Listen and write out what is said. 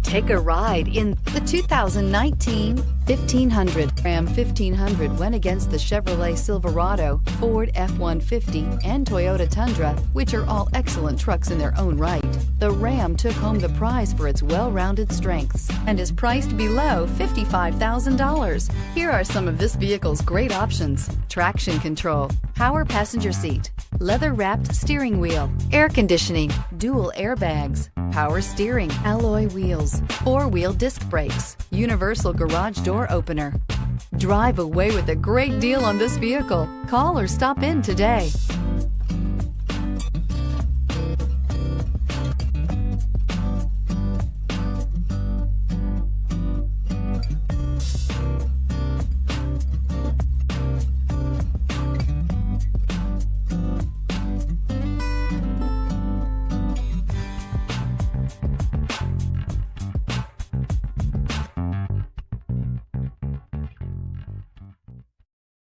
Take a ride in the 2019 1500. Ram 1500 went against the Chevrolet Silverado, Ford F-150, and Toyota Tundra, which are all excellent trucks in their own right. The Ram took home the prize for its well-rounded strengths and is priced below $55,000. Here are some of this vehicle's great options: traction control, power passenger seat, leather-wrapped steering wheel, air conditioning, dual airbags, power steering, alloy wheels, four-wheel disc brakes, universal garage door opener. Drive away with a great deal on this vehicle. Call or stop in today.